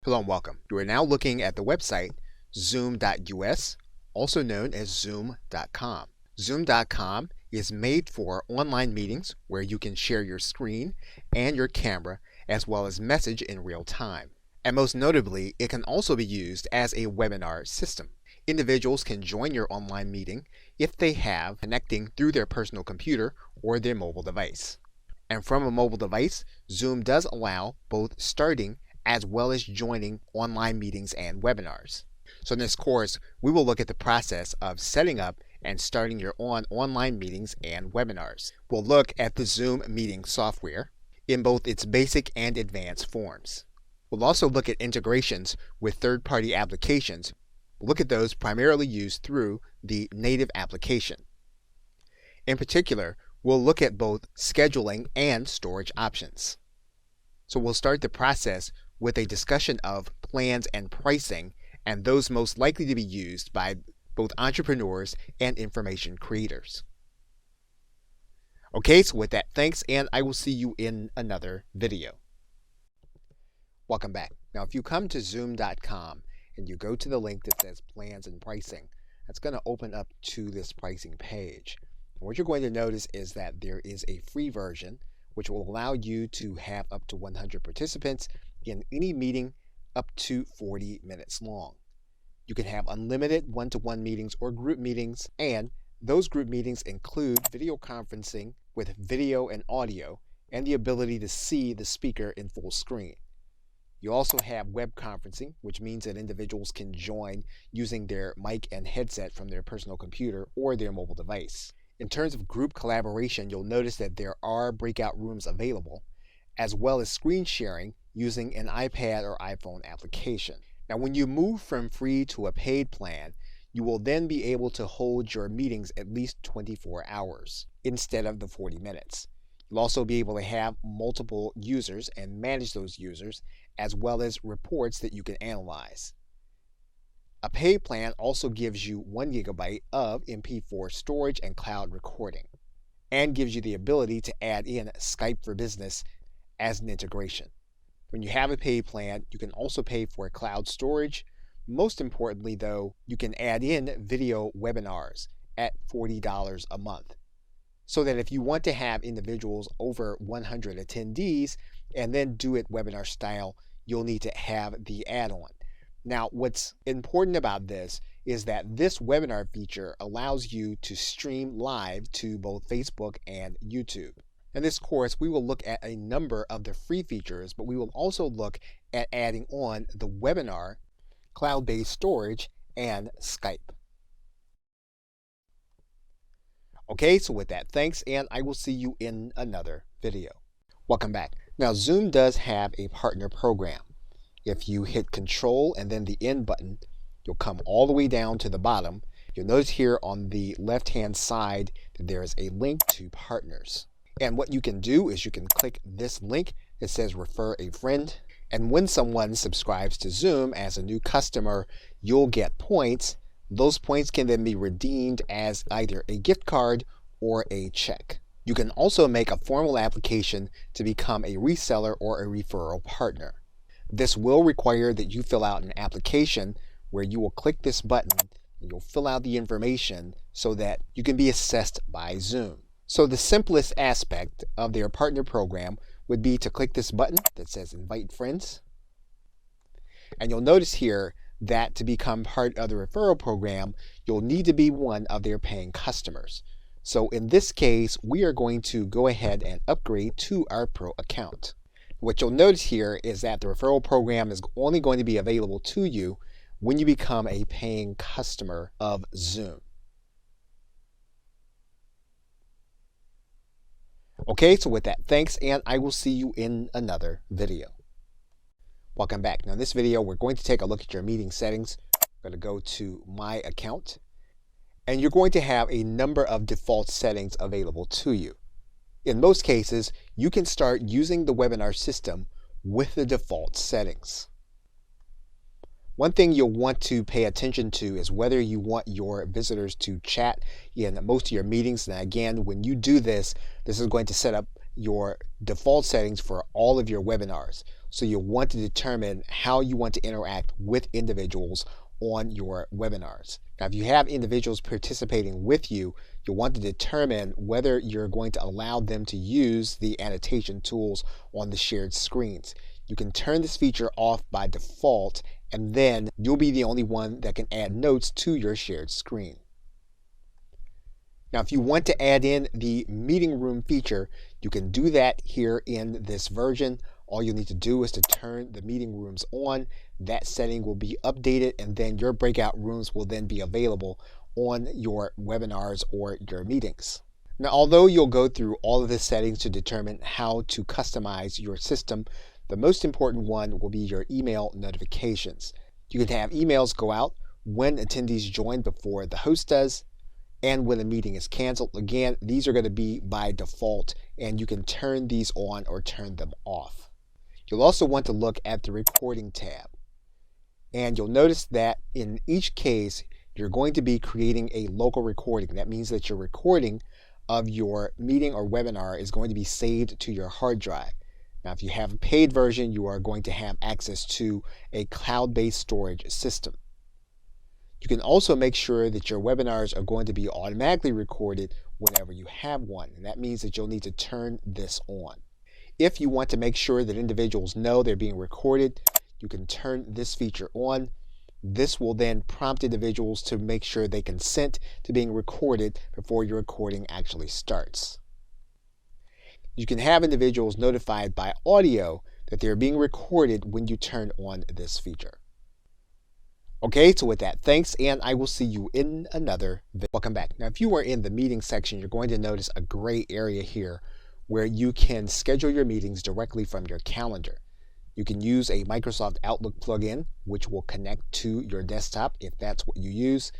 Hello and welcome. You are now looking at the website zoom.us, also known as zoom.com. Zoom.com is made for online meetings where you can share your screen and your camera as well as message in real time. And most notably, it can also be used as a webinar system. Individuals can join your online meeting if they have connecting through their personal computer or their mobile device. And from a mobile device, Zoom does allow both starting as well as joining online meetings and webinars. So in this course, we will look at the process of setting up and starting your online meetings and webinars. We'll look at the Zoom meeting software in both its basic and advanced forms. We'll also look at integrations with third-party applications. We'll look at those primarily used through the native application. In particular, we'll look at both scheduling and storage options. So we'll start the process with a discussion of plans and pricing and those most likely to be used by both entrepreneurs and information creators. Okay, so with that, thanks, and I will see you in another video. Welcome back. Now, if you come to zoom.com and you go to the link that says plans and pricing, that's going to open up to this pricing page. And what you're going to notice is that there is a free version which will allow you to have up to 100 participants in any meeting up to 40 minutes long. You can have unlimited one-to-one meetings or group meetings, and those group meetings include video conferencing with video and audio and the ability to see the speaker in full screen. You also have web conferencing, which means that individuals can join using their mic and headset from their personal computer or their mobile device. In terms of group collaboration, you'll notice that there are breakout rooms available, as well as screen sharing using an iPad or iPhone application. Now, when you move from free to a paid plan, you will then be able to hold your meetings at least 24 hours instead of the 40 minutes. You'll also be able to have multiple users and manage those users, as well as reports that you can analyze. A paid plan also gives you 1 GB of MP4 storage and cloud recording, and gives you the ability to add in Skype for Business as an integration. When you have a paid plan, you can also pay for cloud storage. Most importantly, though, you can add in video webinars at $40 a month. So that if you want to have individuals over 100 attendees and then do it webinar style, you'll need to have the add-on. Now, what's important about this is that this webinar feature allows you to stream live to both Facebook and YouTube. In this course, we will look at a number of the free features, but we will also look at adding on the webinar, cloud-based storage, and Skype. Okay, so with that, thanks, and I will see you in another video. Welcome back. Now, Zoom does have a partner program. If you hit Control and then the End button, you'll come all the way down to the bottom. You'll notice here on the left-hand side that there is a link to partners. And what you can do is you can click this link that says Refer a Friend. And when someone subscribes to Zoom as a new customer, you'll get points. Those points can then be redeemed as either a gift card or a check. You can also make a formal application to become a reseller or a referral partner. This will require that you fill out an application where you will click this button and you'll fill out the information so that you can be assessed by Zoom. So the simplest aspect of their partner program would be to click this button that says Invite Friends. And you'll notice here that to become part of the referral program, you'll need to be one of their paying customers. So in this case, we are going to go ahead and upgrade to our Pro account. What you'll notice here is that the referral program is only going to be available to you when you become a paying customer of Zoom. Okay, so with that, thanks, and I will see you in another video. Welcome back. Now in this video, we're going to take a look at your meeting settings. I'm going to go to My Account, and you're going to have a number of default settings available to you. In most cases, you can start using the webinar system with the default settings. One thing you'll want to pay attention to is whether you want your visitors to chat in most of your meetings. And again, when you do this, this is going to set up your default settings for all of your webinars. So you'll want to determine how you want to interact with individuals on your webinars. Now, if you have individuals participating with you, you'll want to determine whether you're going to allow them to use the annotation tools on the shared screens. You can turn this feature off by default, and then you'll be the only one that can add notes to your shared screen. Now, if you want to add in the meeting room feature, you can do that here in this version. All you need to do is to turn the meeting rooms on. That setting will be updated, and then your breakout rooms will then be available on your webinars or your meetings. Now, although you'll go through all of the settings to determine how to customize your system, the most important one will be your email notifications. You can have emails go out when attendees join before the host does, and when a meeting is canceled. Again, these are going to be by default, and you can turn these on or turn them off. You'll also want to look at the recording tab, and you'll notice that in each case you're going to be creating a local recording. That means that your recording of your meeting or webinar is going to be saved to your hard drive. Now, if you have a paid version, you are going to have access to a cloud-based storage system. You can also make sure that your webinars are going to be automatically recorded whenever you have one, and that means that you'll need to turn this on. If you want to make sure that individuals know they're being recorded, you can turn this feature on. This will then prompt individuals to make sure they consent to being recorded before your recording actually starts. You can have individuals notified by audio that they're being recorded when you turn on this feature. Okay, so with that, thanks, and I will see you in another video. Welcome back. Now, if you are in the meeting section, you're going to notice a gray area here where you can schedule your meetings directly from your calendar. You can use a Microsoft Outlook plugin, which will connect to your desktop if that's what you use.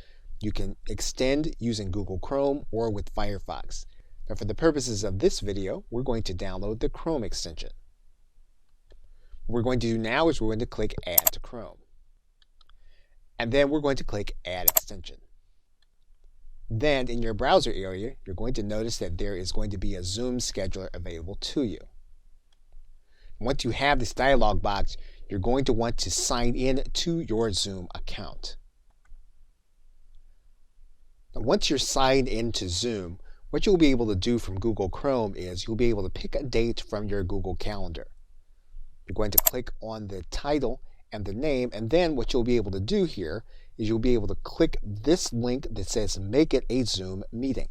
You can extend using Google Chrome or with Firefox. Now, for the purposes of this video, we're going to download the Chrome extension. What we're going to do now is we're going to click Add to Chrome. And then we're going to click Add Extension. Then in your browser area, you're going to notice that there is going to be a Zoom scheduler available to you. Once you have this dialog box, you're going to want to sign in to your Zoom account. Now, once you're signed into Zoom, what you'll be able to do from Google Chrome is you'll be able to pick a date from your Google Calendar. You're going to click on the title and the name, and then what you'll be able to do here is you'll be able to click this link that says Make It a Zoom Meeting.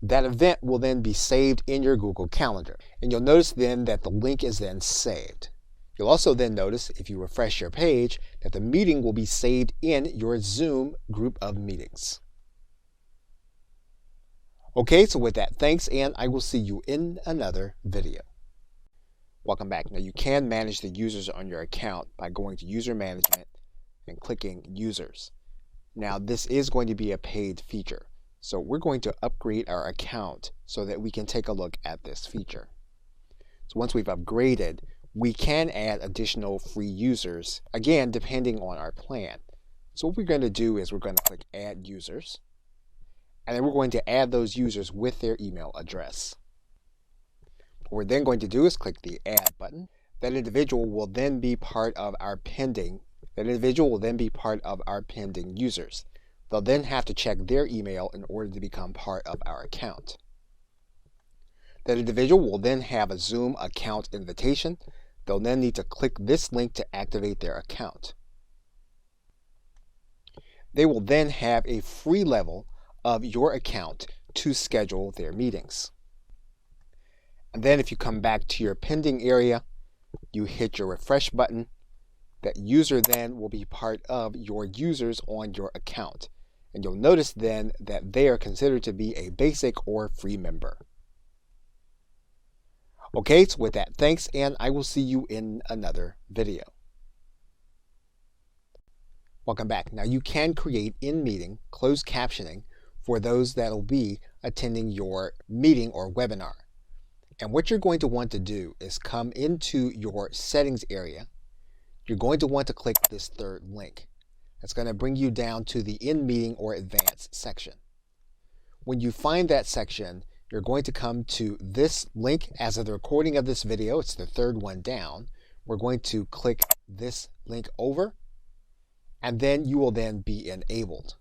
That event will then be saved in your Google Calendar, and you'll notice then that the link is then saved. You'll also then notice, if you refresh your page, that the meeting will be saved in your Zoom group of meetings. Okay, so with that, thanks, and I will see you in another video. Welcome back. Now, you can manage the users on your account by going to User Management and clicking Users. Now, this is going to be a paid feature, so we're going to upgrade our account so that we can take a look at this feature. So once we've upgraded, we can add additional free users, again, depending on our plan. So what we're going to do is we're going to click Add Users, and then we're going to add those users with their email address. What we're then going to do is click the Add button. That individual will then be part of our pending users. They'll then have to check their email in order to become part of our account. That individual will then have a Zoom account invitation. They'll then need to click this link to activate their account. They will then have a free level of your account to schedule their meetings. And then if you come back to your pending area, you hit your refresh button. That user then will be part of your users on your account. And you'll notice then that they are considered to be a basic or free member. Okay, so with that, thanks, and I will see you in another video. Welcome back. Now, you can create in-meeting closed captioning for those that will be attending your meeting or webinar. And what you're going to want to do is come into your settings area. You're going to want to click this third link. That's going to bring you down to the in-meeting or advanced section. When you find that section, you're going to come to this link. As of the recording of this video, it's the third one down, we're going to click this link over, and then you will then be enabled.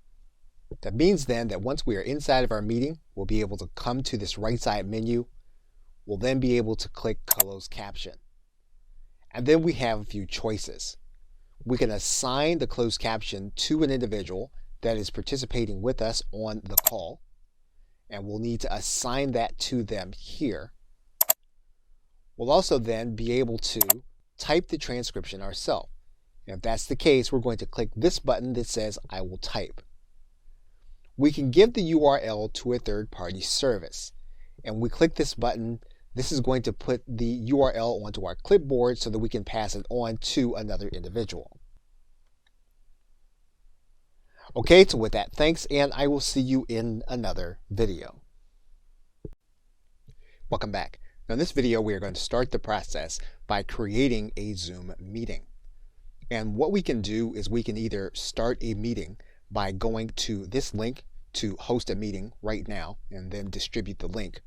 That means then that once we are inside of our meeting, we'll be able to come to this right side menu. We'll then be able to click closed caption. And then we have a few choices. We can assign the closed caption to an individual that is participating with us on the call, and we'll need to assign that to them here. We'll also then be able to type the transcription ourselves. And if that's the case, we're going to click this button that says I will type. We can give the URL to a third-party service, and we click this button. This is going to put the URL onto our clipboard so that we can pass it on to another individual. Okay, so with that, thanks, and I will see you in another video. Welcome back. Now in this video, we are going to start the process by creating a Zoom meeting. And what we can do is we can either start a meeting by going to this link to host a meeting right now and then distribute the link,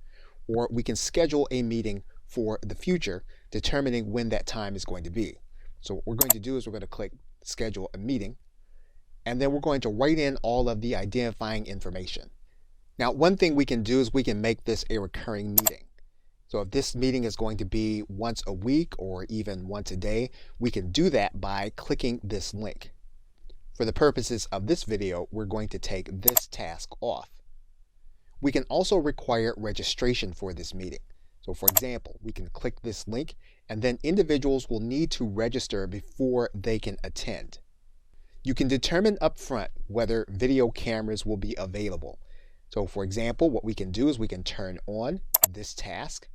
or we can schedule a meeting for the future, determining when that time is going to be. So what we're going to do is we're going to click schedule a meeting, and then we're going to write in all of the identifying information. Now, one thing we can do is we can make this a recurring meeting. So if this meeting is going to be once a week or even once a day, we can do that by clicking this link. For the purposes of this video, we're going to take this task off. We can also require registration for this meeting. So for example, we can click this link, and then individuals will need to register before they can attend. You can determine upfront whether video cameras will be available. So for example, what we can do is we can turn on this task.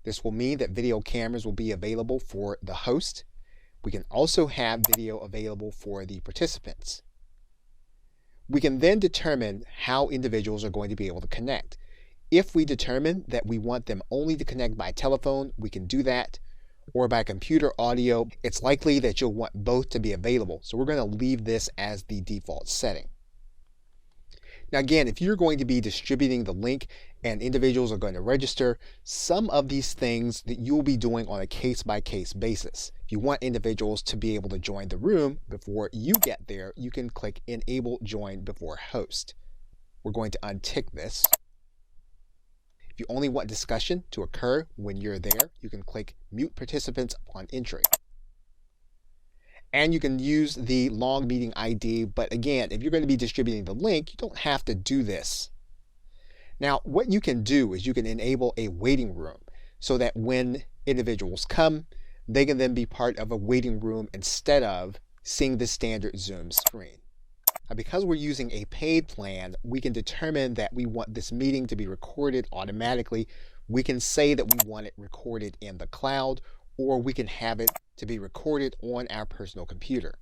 This will mean that video cameras will be available for the host. We can also have video available for the participants. We can then determine how individuals are going to be able to connect. If we determine that we want them only to connect by telephone, we can do that, or by computer audio. It's likely that you'll want both to be available, so we're going to leave this as the default setting. Now again, if you're going to be distributing the link and individuals are going to register, some of these things that you'll be doing on a case-by-case basis. If you want individuals to be able to join the room before you get there, you can click Enable Join Before Host. We're going to untick this. If you only want discussion to occur when you're there, you can click Mute Participants upon entry. And you can use the long meeting ID, but again, if you're going to be distributing the link, you don't have to do this. Now, what you can do is you can enable a waiting room so that when individuals come, they can then be part of a waiting room instead of seeing the standard Zoom screen. Now, because we're using a paid plan, we can determine that we want this meeting to be recorded automatically. We can say that we want it recorded in the cloud, or we can have it to be recorded on our personal computer.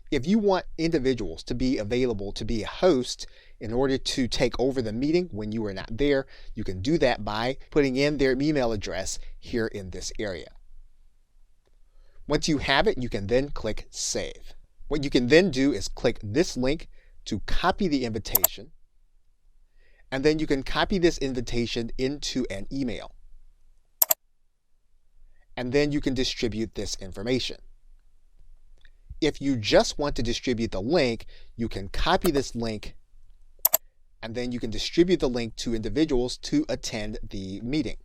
If you want individuals to be available to be a host in order to take over the meeting when you are not there, you can do that by putting in their email address here in this area. Once you have it, you can then click Save. What you can then do is click this link to copy the invitation, and then you can copy this invitation into an email. And then you can distribute this information. If you just want to distribute the link, you can copy this link, and then you can distribute the link to individuals to attend the meeting.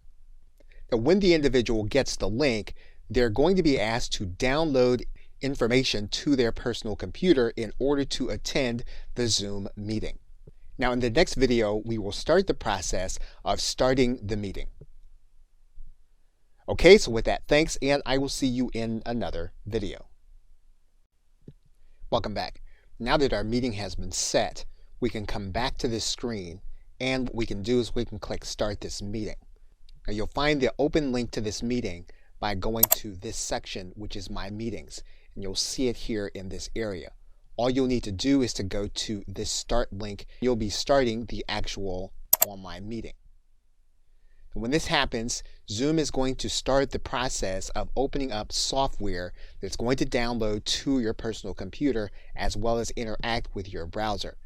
Now, when the individual gets the link, they're going to be asked to download information to their personal computer in order to attend the Zoom meeting. Now, in the next video, we will start the process of starting the meeting. Okay, so with that, thanks, and I will see you in another video. Welcome back. Now that our meeting has been set, we can come back to this screen, and what we can do is we can click Start This Meeting. Now you'll find the open link to this meeting by going to this section, which is My Meetings, and you'll see it here in this area. All you'll need to do is to go to this Start link. You'll be starting the actual online meeting. When this happens, Zoom is going to start the process of opening up software that's going to download to your personal computer as well as interact with your browser.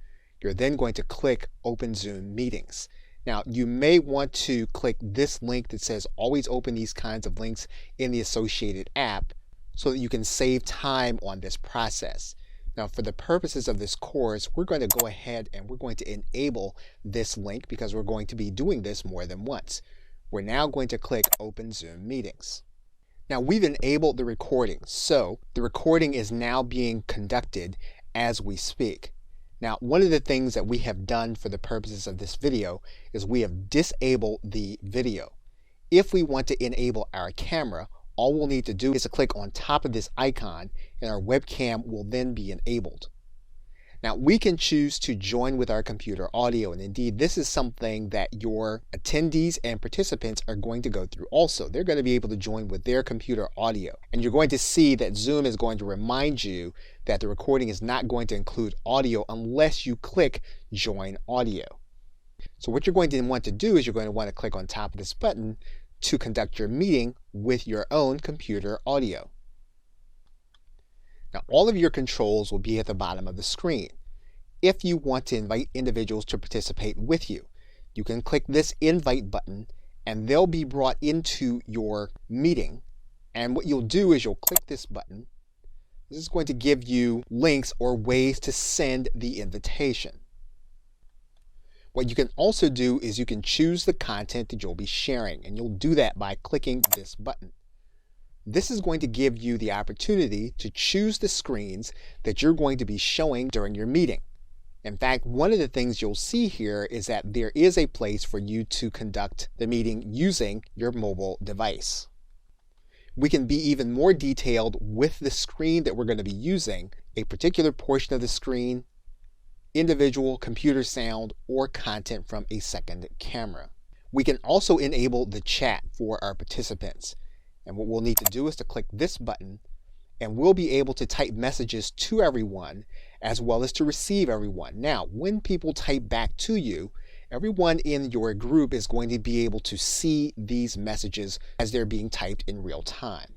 You're then going to click Open Zoom Meetings. Now, you may want to click this link that says always open these kinds of links in the associated app so that you can save time on this process. Now, for the purposes of this course, we're going to go ahead and we're going to enable this link because we're going to be doing this more than once. We're now going to click Open Zoom Meetings. Now, we've enabled the recording, so the recording is now being conducted as we speak. Now, one of the things that we have done for the purposes of this video is we have disabled the video. If we want to enable our camera, all we'll need to do is to click on top of this icon and our webcam will then be enabled. Now, we can choose to join with our computer audio, and indeed this is something that your attendees and participants are going to go through also. They're going to be able to join with their computer audio, and you're going to see that Zoom is going to remind you that the recording is not going to include audio unless you click Join Audio. So what you're going to want to do is you're going to want to click on top of this button to conduct your meeting with your own computer audio. Now, all of your controls will be at the bottom of the screen. If you want to invite individuals to participate with you, you can click this invite button and they'll be brought into your meeting. And what you'll do is you'll click this button. This is going to give you links or ways to send the invitation. What you can also do is you can choose the content that you'll be sharing, and you'll do that by clicking this button. This is going to give you the opportunity to choose the screens that you're going to be showing during your meeting. In fact, one of the things you'll see here is that there is a place for you to conduct the meeting using your mobile device. We can be even more detailed with the screen that we're going to be using, a particular portion of the screen, individual computer sound, or content from a second camera. We can also enable the chat for our participants. And what we'll need to do is to click this button, and we'll be able to type messages to everyone as well as to receive everyone. Now, when people type back to you, everyone in your group is going to be able to see these messages as they're being typed in real time.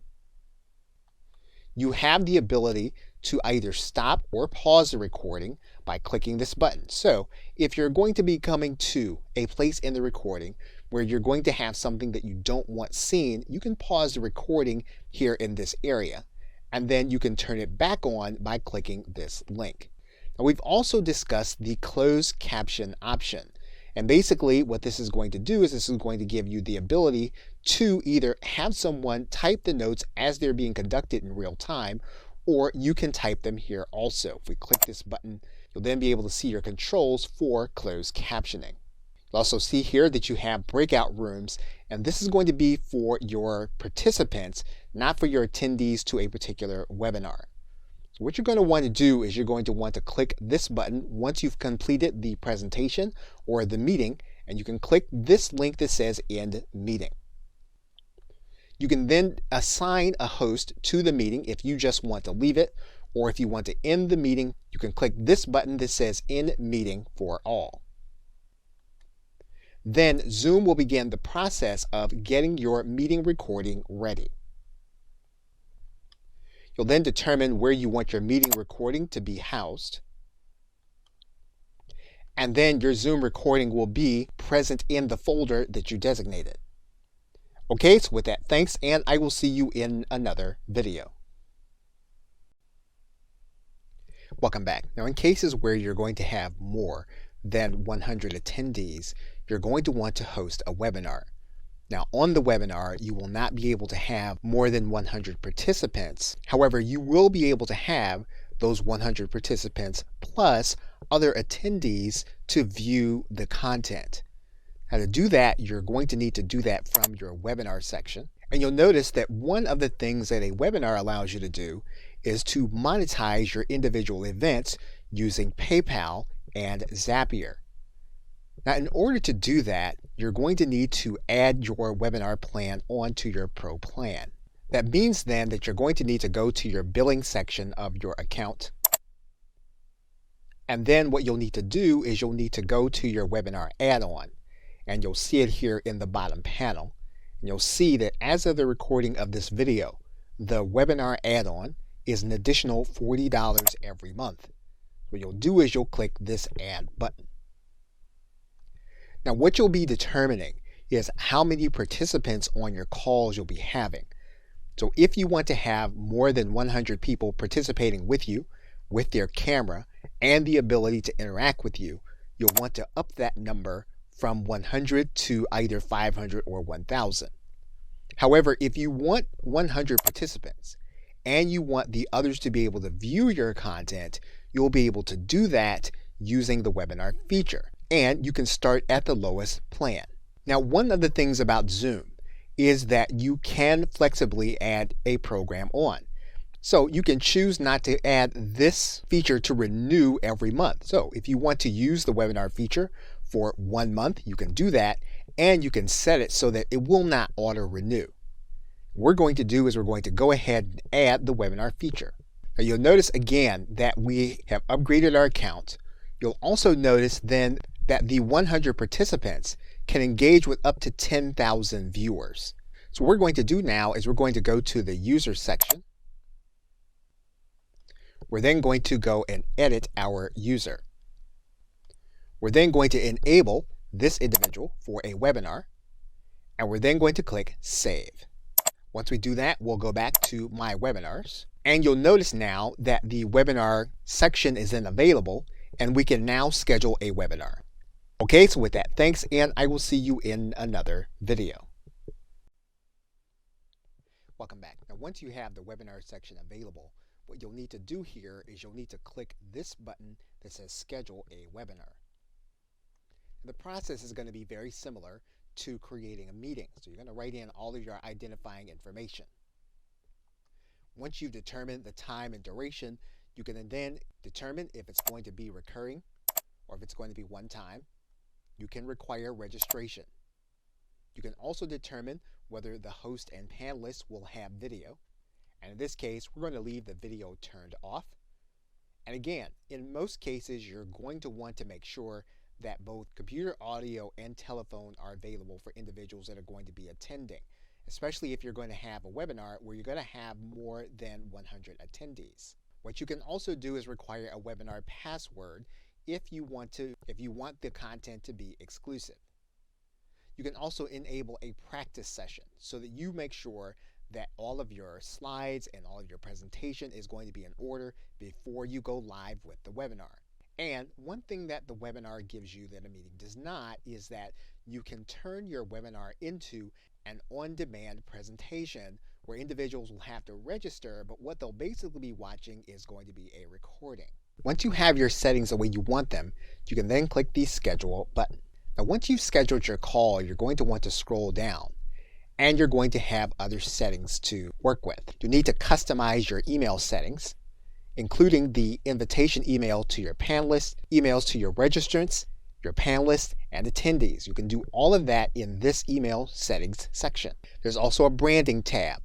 You have the ability to either stop or pause the recording by clicking this button. So if you're going to be coming to a place in the recording where you're going to have something that you don't want seen, you can pause the recording here in this area, and then you can turn it back on by clicking this link. Now, we've also discussed the closed caption option. And basically what this is going to do is this is going to give you the ability to either have someone type the notes as they're being conducted in real time, or you can type them here also. If we click this button, you'll then be able to see your controls for closed captioning. You'll also see here that you have breakout rooms, and this is going to be for your participants, not for your attendees to a particular webinar. So what you're going to want to do is you're going to want to click this button once you've completed the presentation or the meeting, and you can click this link that says End Meeting. You can then assign a host to the meeting if you just want to leave it, or if you want to end the meeting, you can click this button that says End Meeting for All. Then Zoom will begin the process of getting your meeting recording ready. You'll then determine where you want your meeting recording to be housed. And then your Zoom recording will be present in the folder that you designated. Okay, so with that, thanks, and I will see you in another video. Welcome back. Now, in cases where you're going to have more than 100 attendees, you're going to want to host a webinar. Now, on the webinar, you will not be able to have more than 100 participants. However, you will be able to have those 100 participants plus other attendees to view the content. Now, to do that, you're going to need to do that from your webinar section. And you'll notice that one of the things that a webinar allows you to do is to monetize your individual events using PayPal and Zapier. Now, in order to do that, you're going to need to add your webinar plan onto your Pro plan. That means then that you're going to need to go to your billing section of your account. And then what you'll need to do is you'll need to go to your webinar add-on. And you'll see it here in the bottom panel. And you'll see that as of the recording of this video, the webinar add-on is an additional $40 every month. What you'll do is you'll click this Add button. Now, what you'll be determining is how many participants on your calls you'll be having. So if you want to have more than 100 people participating with you, with their camera, and the ability to interact with you, you'll want to up that number from 100 to either 500 or 1,000. However, if you want 100 participants and you want the others to be able to view your content, you'll be able to do that using the webinar feature. And you can start at the lowest plan. Now, one of the things about Zoom is that you can flexibly add a program on. So you can choose not to add this feature to renew every month. So if you want to use the webinar feature for 1 month, you can do that, and you can set it so that it will not auto renew. What we're going to do is we're going to go ahead and add the webinar feature. Now you'll notice again that we have upgraded our account. You'll also notice then that the 100 participants can engage with up to 10,000 viewers. So what we're going to do now is we're going to go to the user section. We're then going to go and edit our user. We're then going to enable this individual for a webinar, and we're then going to click Save. Once we do that, we'll go back to My Webinars, and you'll notice now that the webinar section is then available, and we can now schedule a webinar. Okay, so with that, thanks, and I will see you in another video. Welcome back. Now, once you have the webinar section available, what you'll need to do here is you'll need to click this button that says Schedule a Webinar. The process is going to be very similar to creating a meeting. So you're going to write in all of your identifying information. Once you've determined the time and duration, you can then determine if it's going to be recurring or if it's going to be one time. You can require registration. You can also determine whether the host and panelists will have video. And in this case, we're going to leave the video turned off. And again, in most cases, you're going to want to make sure that both computer audio and telephone are available for individuals that are going to be attending, especially if you're going to have a webinar where you're going to have more than 100 attendees. What you can also do is require a webinar password if you want the content to be exclusive. You can also enable a practice session so that you make sure that all of your slides and all of your presentation is going to be in order before you go live with the webinar. And one thing that the webinar gives you that a meeting does not is that you can turn your webinar into an on-demand presentation where individuals will have to register, but what they'll basically be watching is going to be a recording. Once you have your settings the way you want them, you can then click the Schedule button. Now, once you've scheduled your call, you're going to want to scroll down, and you're going to have other settings to work with. You need to customize your email settings, including the invitation email to your panelists, emails to your registrants, your panelists, and attendees. You can do all of that in this email settings section. There's also a branding tab.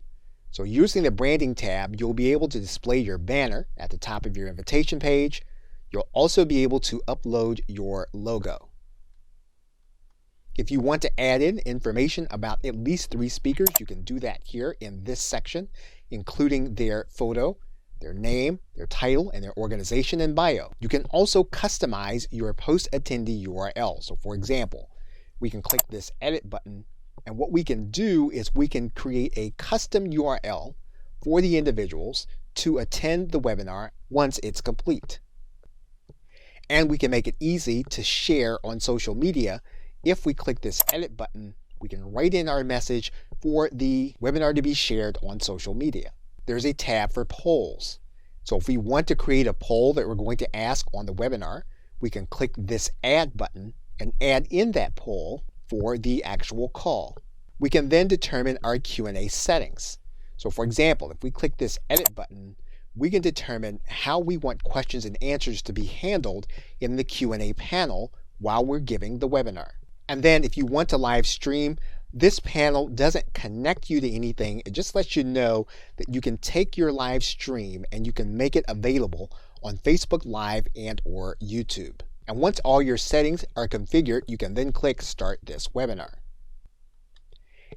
So using the branding tab, you'll be able to display your banner at the top of your invitation page. You'll also be able to upload your logo. If you want to add in information about at least 3 speakers, you can do that here in this section, including their photo, their name, their title, and their organization and bio. You can also customize your post-attendee URL. So for example, we can click this edit button, and what we can do is we can create a custom URL for the individuals to attend the webinar once it's complete. And we can make it easy to share on social media. If we click this edit button, we can write in our message for the webinar to be shared on social media. There's a tab for polls. So if we want to create a poll that we're going to ask on the webinar, we can click this add button and add in that poll for the actual call. We can then determine our Q&A settings. So for example, if we click this edit button, we can determine how we want questions and answers to be handled in the Q&A panel while we're giving the webinar. And then if you want to live stream, this panel doesn't connect you to anything. It just lets you know that you can take your live stream and you can make it available on Facebook Live and or YouTube. And once all your settings are configured, you can then click Start this webinar.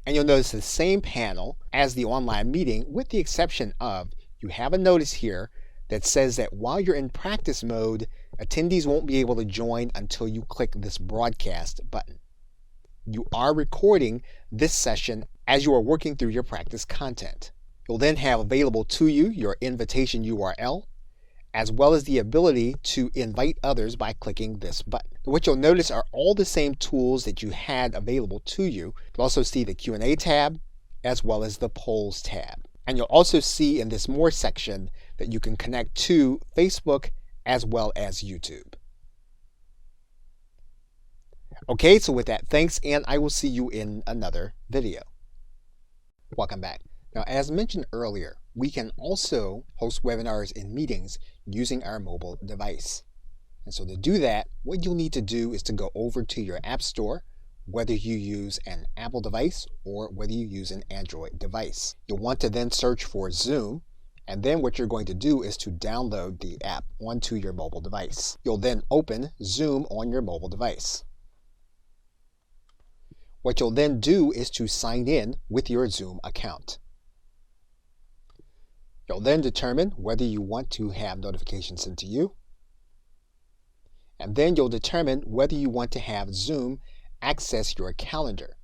And you'll notice the same panel as the online meeting, with the exception of you have a notice here that says that while you're in practice mode, attendees won't be able to join until you click this broadcast button. you are recording this session as you are working through your practice content. You'll then have available to you your invitation URL, as well as the ability to invite others by clicking this button. What you'll notice are all the same tools that you had available to you. You'll also see the Q&A tab, as well as the polls tab. And you'll also see in this More section that you can connect to Facebook as well as YouTube. Okay, so with that, thanks, and I will see you in another video. Welcome back. Now, as mentioned earlier, we can also host webinars and meetings using our mobile device. And so to do that, what you'll need to do is to go over to your App Store, whether you use an Apple device or whether you use an Android device. You'll want to then search for Zoom, and then what you're going to do is to download the app onto your mobile device. You'll then open Zoom on your mobile device. What you'll then do is to sign in with your Zoom account. You'll then determine whether you want to have notifications sent to you. And then you'll determine whether you want to have Zoom access your calendar.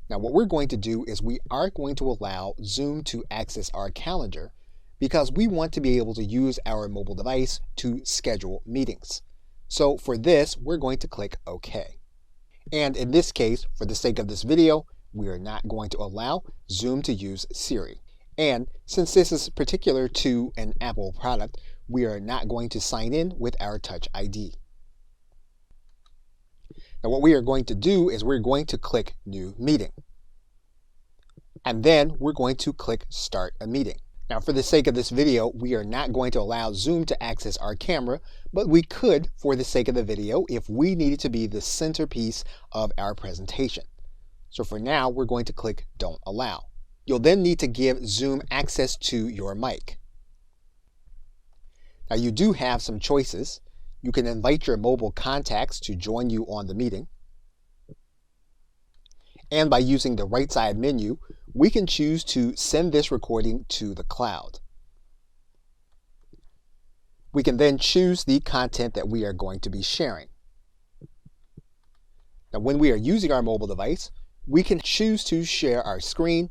Now, what we're going to do is we are going to allow Zoom to access our calendar because we want to be able to use our mobile device to schedule meetings. So for this, we're going to click OK. And in this case, for the sake of this video, we are not going to allow Zoom to use Siri. And since this is particular to an Apple product, we are not going to sign in with our Touch ID. Now what we are going to do is we're going to click New Meeting. And then we're going to click Start a Meeting. Now for the sake of this video, we are not going to allow Zoom to access our camera, but we could for the sake of the video if we needed to be the centerpiece of our presentation. So for now, we're going to click Don't Allow. You'll then need to give Zoom access to your mic. Now you do have some choices. You can invite your mobile contacts to join you on the meeting. And by using the right side menu, we can choose to send this recording to the cloud. We can then choose the content that we are going to be sharing. Now when we are using our mobile device, we can choose to share our screen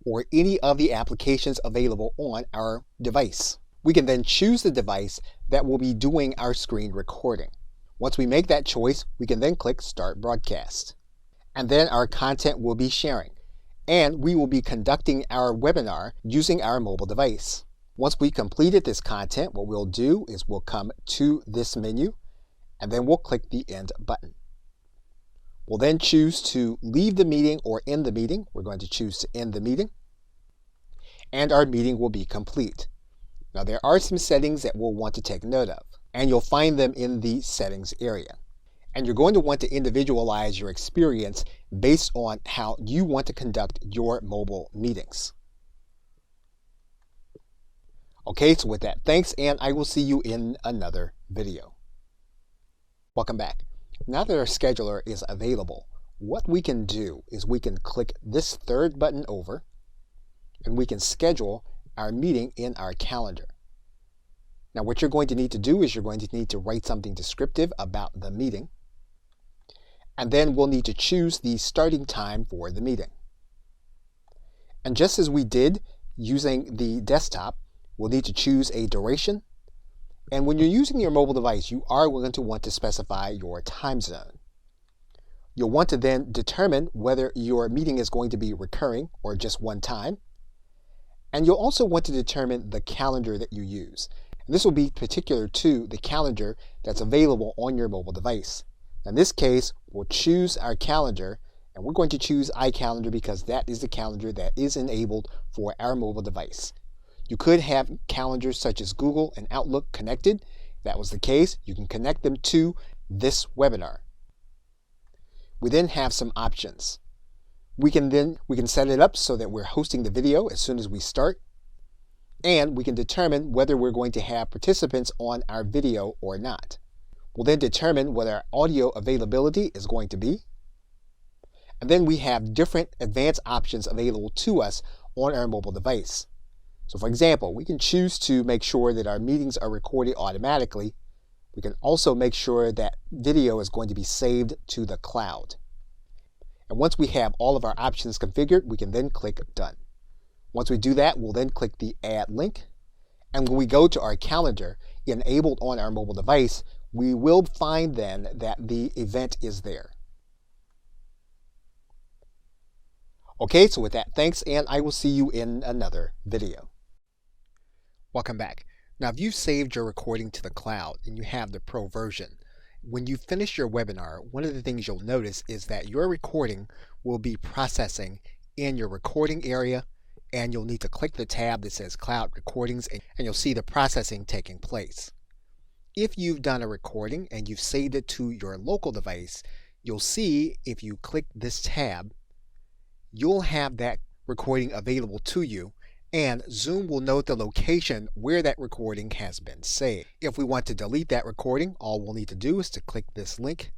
or any of the applications available on our device. We can then choose the device that will be doing our screen recording. Once we make that choice, we can then click Start Broadcast. And then our content will be sharing. And we will be conducting our webinar using our mobile device. Once we completed this content, what we'll do is we'll come to this menu, and then we'll click the End button. We'll then choose to leave the meeting or end the meeting. We're going to choose to end the meeting. And our meeting will be complete. Now there are some settings that we'll want to take note of, and you'll find them in the settings area. And you're going to want to individualize your experience based on how you want to conduct your mobile meetings. Okay, so with that, thanks, and I will see you in another video. Welcome back. Now that our scheduler is available, what we can do is we can click this third button over, and we can schedule our meeting in our calendar. Now what you're going to need to do is you're going to need to write something descriptive about the meeting. And then we'll need to choose the starting time for the meeting. And just as we did using the desktop, we'll need to choose a duration. And when you're using your mobile device, you are going to want to specify your time zone. You'll want to then determine whether your meeting is going to be recurring or just one time. And you'll also want to determine the calendar that you use. And this will be particular to the calendar that's available on your mobile device. In this case, we'll choose our calendar, and we're going to choose iCalendar because that is the calendar that is enabled for our mobile device. You could have calendars such as Google and Outlook connected. If that was the case, you can connect them to this webinar. We then have some options. We can set it up so that we're hosting the video as soon as we start, and we can determine whether we're going to have participants on our video or not. We'll then determine what our audio availability is going to be. And then we have different advanced options available to us on our mobile device. So for example, we can choose to make sure that our meetings are recorded automatically. We can also make sure that video is going to be saved to the cloud. And once we have all of our options configured, we can then click Done. Once we do that, we'll then click the Add Link. And when we go to our calendar enabled on our mobile device, we will find then that the event is there. Okay, so with that, thanks, and I will see you in another video. Welcome back. Now, if you've saved your recording to the cloud and you have the pro version, when you finish your webinar, one of the things you'll notice is that your recording will be processing in your recording area, and you'll need to click the tab that says Cloud Recordings, and you'll see the processing taking place. If you've done a recording and you've saved it to your local device, you'll see if you click this tab, you'll have that recording available to you, and Zoom will note the location where that recording has been saved. If we want to delete that recording, all we'll need to do is to click this link,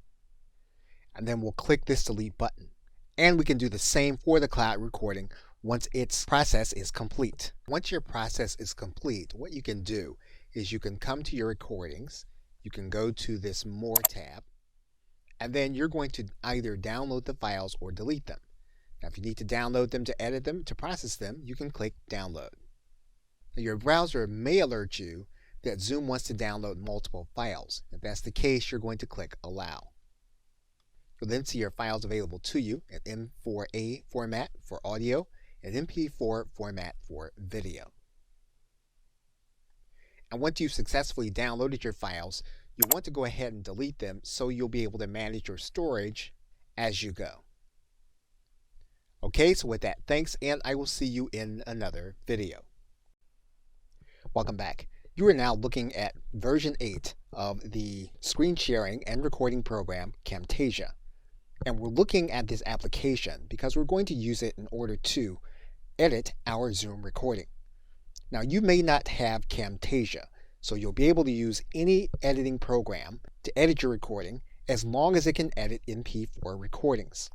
and then we'll click this delete button. And we can do the same for the cloud recording once its process is complete. Once your process is complete, what you can do is you can come to your recordings, you can go to this More tab, and then you're going to either download the files or delete them. Now, if you need to download them to edit them, to process them, you can click Download. Now, your browser may alert you that Zoom wants to download multiple files. If that's the case, you're going to click Allow. You'll then see your files availavailable to you in M4A format for audio and MP4 format for video. And once you've successfully downloaded your files, you'll want to go ahead and delete them so you'll be able to manage your storage as you go. Okay, so with that, thanks, and I will see you in another video. Welcome back. You are now looking at version 8 of the screen sharing and recording program Camtasia. And we're looking at this application because we're going to use it in order to edit our Zoom recording. Now, you may not have Camtasia, so you'll be able to use any editing program to edit your recording as long as it can edit MP4 recordings.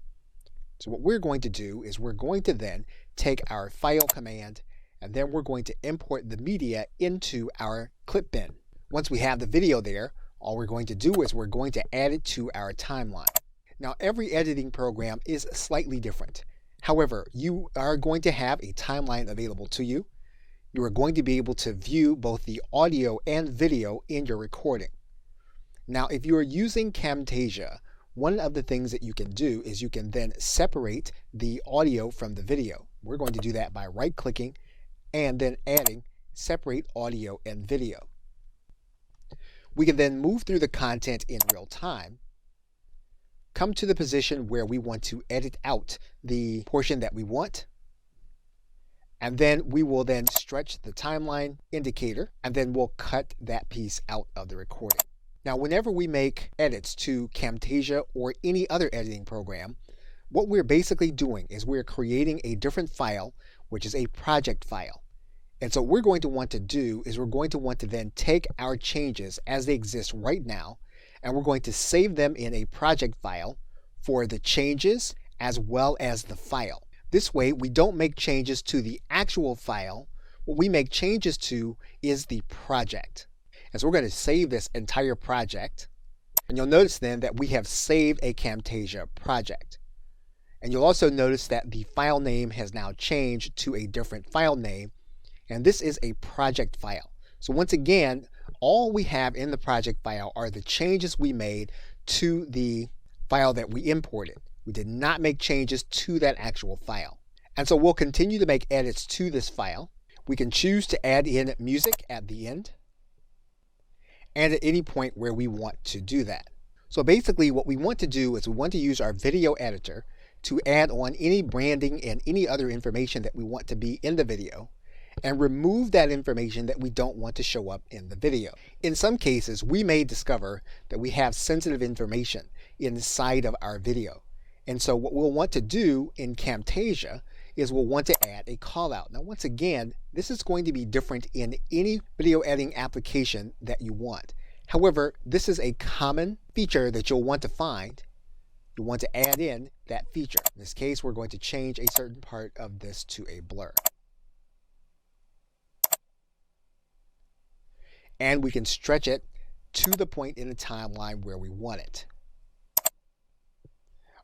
So what we're going to do is we're going to then take our file command, and then we're going to import the media into our clip bin. Once we have the video there, all we're going to do is we're going to add it to our timeline. Now, every editing program is slightly different. However, you are going to have a timeline available to you. You are going to be able to view both the audio and video in your recording. Now, if you are using Camtasia, one of the things that you can do is you can then separate the audio from the video. We're going to do that by right-clicking and then adding Separate Audio and Video. We can then move through the content in real time, come to the position where we want to edit out the portion that we want, and then we will then stretch the timeline indicator, and then we'll cut that piece out of the recording. Now, whenever we make edits to Camtasia or any other editing program, what we're basically doing is we're creating a different file, which is a project file. And so what we're going to want to do is we're going to want to then take our changes as they exist right now, and we're going to save them in a project file for the changes as well as the file. This way, we don't make changes to the actual file. What we make changes to is the project. And so we're going to save this entire project. And you'll notice then that we have saved a Camtasia project. And you'll also notice that the file name has now changed to a different file name. And this is a project file. So once again, all we have in the project file are the changes we made to the file that we imported. We did not make changes to that actual file. And so we'll continue to make edits to this file. We can choose to add in music at the end and at any point where we want to do that. So basically what we want to do is we want to use our video editor to add on any branding and any other information that we want to be in the video, and remove that information that we don't want to show up in the video. In some cases, we may discover that we have sensitive information inside of our video. And so what we'll want to do in Camtasia is we'll want to add a callout. Now, once again, this is going to be different in any video editing application that you want. However, this is a common feature that you'll want to find. You want to add in that feature. In this case, we're going to change a certain part of this to a blur. And we can stretch it to the point in the timeline where we want it.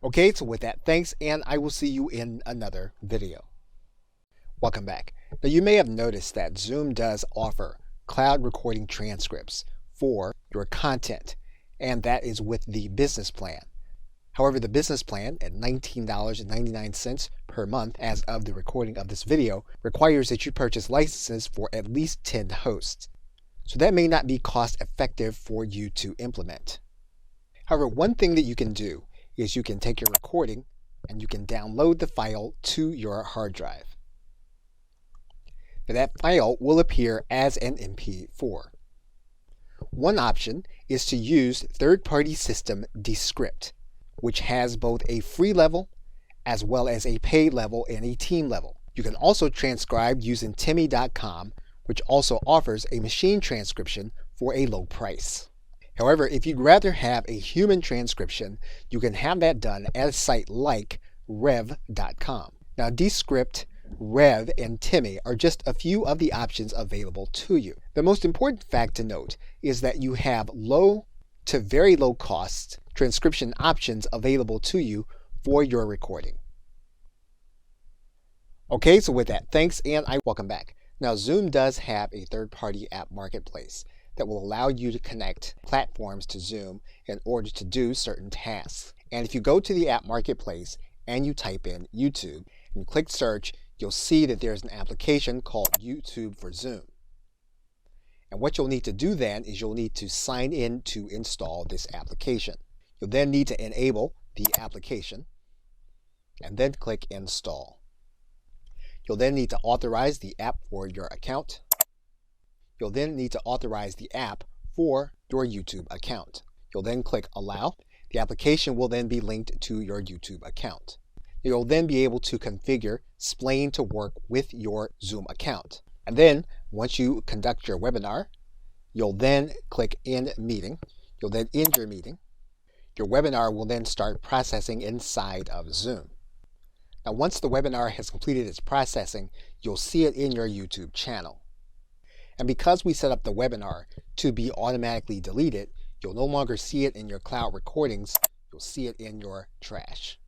Okay, so with that, thanks, and I will see you in another video. Welcome back. Now you may have noticed that Zoom does offer cloud recording transcripts for your content, and that is with the business plan. However, the business plan at $19.99 per month as of the recording of this video requires that you purchase licenses for at least 10 hosts. So that may not be cost effective for you to implement. However, one thing that you can do is you can take your recording and you can download the file to your hard drive. Now that file will appear as an MP4. One option is to use third-party system Descript, which has both a free level as well as a paid level and a team level. You can also transcribe using Timmy.com, which also offers a machine transcription for a low price. However, if you'd rather have a human transcription, you can have that done at a site like rev.com. Now, Descript, Rev, and Timmy are just a few of the options available to you. The most important fact to note is that you have low to very low cost transcription options available to you for your recording. Okay, so with that, thanks, and welcome back. Now, Zoom does have a third-party app marketplace that will allow you to connect platforms to Zoom in order to do certain tasks. And if you go to the app marketplace and you type in YouTube and click search, you'll see that there's an application called YouTube for Zoom. And what you'll need to do then is you'll need to sign in to install this application. You'll then need to enable the application and then click install. You'll then need to authorize the app for your account. You'll then need to authorize the app for your YouTube account. You'll then click allow. The application will then be linked to your YouTube account. You'll then be able to configure Splain to work with your Zoom account. And then once you conduct your webinar, you'll then click End Meeting. You'll then end your meeting. Your webinar will then start processing inside of Zoom. Now, once the webinar has completed its processing, you'll see it in your YouTube channel. And because we set up the webinar to be automatically deleted, you'll no longer see it in your cloud recordings, you'll see it in your trash.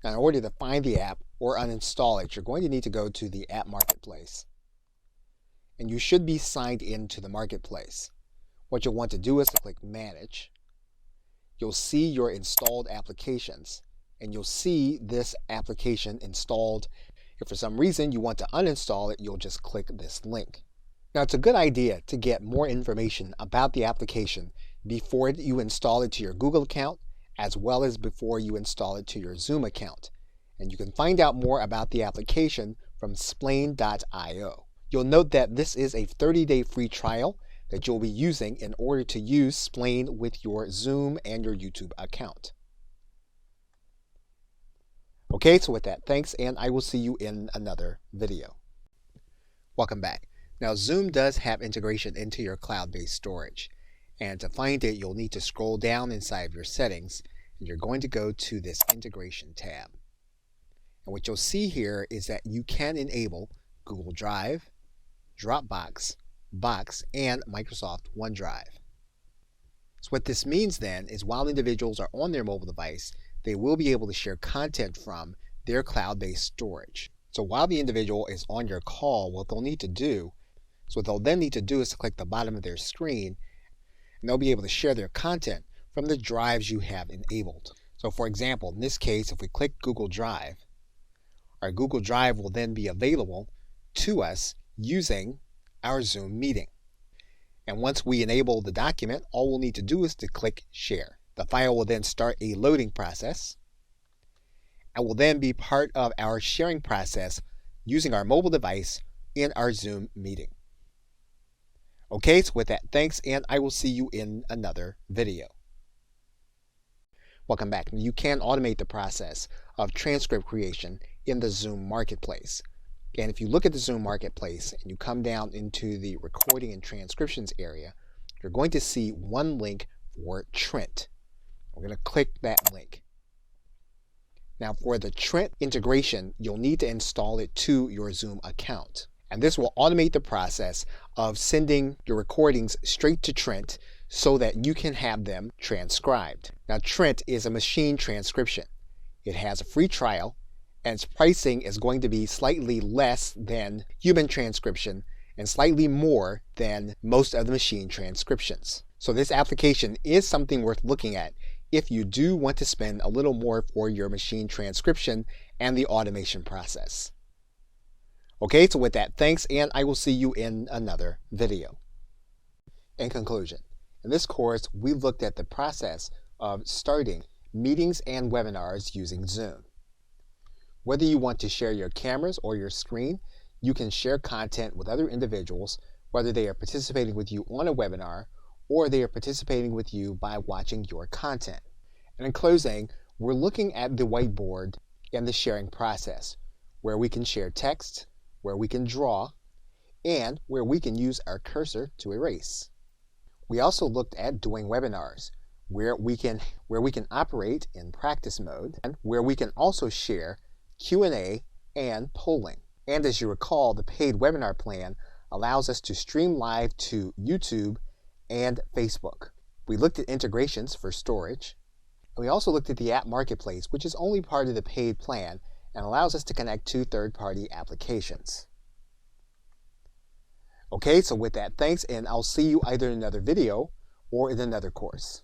Now, in order to find the app or uninstall it, you're going to need to go to the app marketplace. And you should be signed into the marketplace. What you'll want to do is to click Manage. You'll see your installed applications, and you'll see this application installed. If for some reason you want to uninstall it, you'll just click this link. Now, it's a good idea to get more information about the application before you install it to your Google account, as well as before you install it to your Zoom account. And you can find out more about the application from splain.io. You'll note that this is a 30-day free trial that you'll be using in order to use Splain with your Zoom and your YouTube account. Okay, so with that, thanks, and I will see you in another video. Welcome back. Now, Zoom does have integration into your cloud-based storage. And to find it, you'll need to scroll down inside of your settings, and you're going to go to this integration tab. And what you'll see here is that you can enable Google Drive, Dropbox, Box, and Microsoft OneDrive. So what this means then is while individuals are on their mobile device, they will be able to share content from their cloud-based storage. So while the individual is on your call, what they'll then need to do is to click the bottom of their screen, and they'll be able to share their content from the drives you have enabled. So for example, in this case, if we click Google Drive, our Google Drive will then be available to us using our Zoom meeting. And once we enable the document, all we'll need to do is to click Share. The file will then start a loading process and will then be part of our sharing process using our mobile device in our Zoom meeting. Okay, so with that, thanks, and I will see you in another video. Welcome back. You can automate the process of transcript creation in the Zoom Marketplace. And if you look at the Zoom Marketplace and you come down into the recording and transcriptions area, you're going to see one link for Trent. We're going to click that link. Now for the Trent integration, you'll need to install it to your Zoom account. And this will automate the process of sending your recordings straight to Trent so that you can have them transcribed. Now, Trent is a machine transcription. It has a free trial, and its pricing is going to be slightly less than human transcription and slightly more than most of the machine transcriptions. So this application is something worth looking at if you do want to spend a little more for your machine transcription and the automation process. Okay, so with that, thanks, and I will see you in another video. In conclusion, in this course, we looked at the process of starting meetings and webinars using Zoom. Whether you want to share your cameras or your screen, you can share content with other individuals, whether they are participating with you on a webinar or they are participating with you by watching your content. And in closing, we're looking at the whiteboard and the sharing process, where we can share text, where we can draw, and where we can use our cursor to erase. We also looked at doing webinars, where we can operate in practice mode, and where we can also share Q&A and polling. And as you recall, the paid webinar plan allows us to stream live to YouTube and Facebook. We looked at integrations for storage. And we also looked at the app marketplace, which is only part of the paid plan and allows us to connect to third-party applications. Okay, so with that, thanks, and I'll see you either in another video or in another course.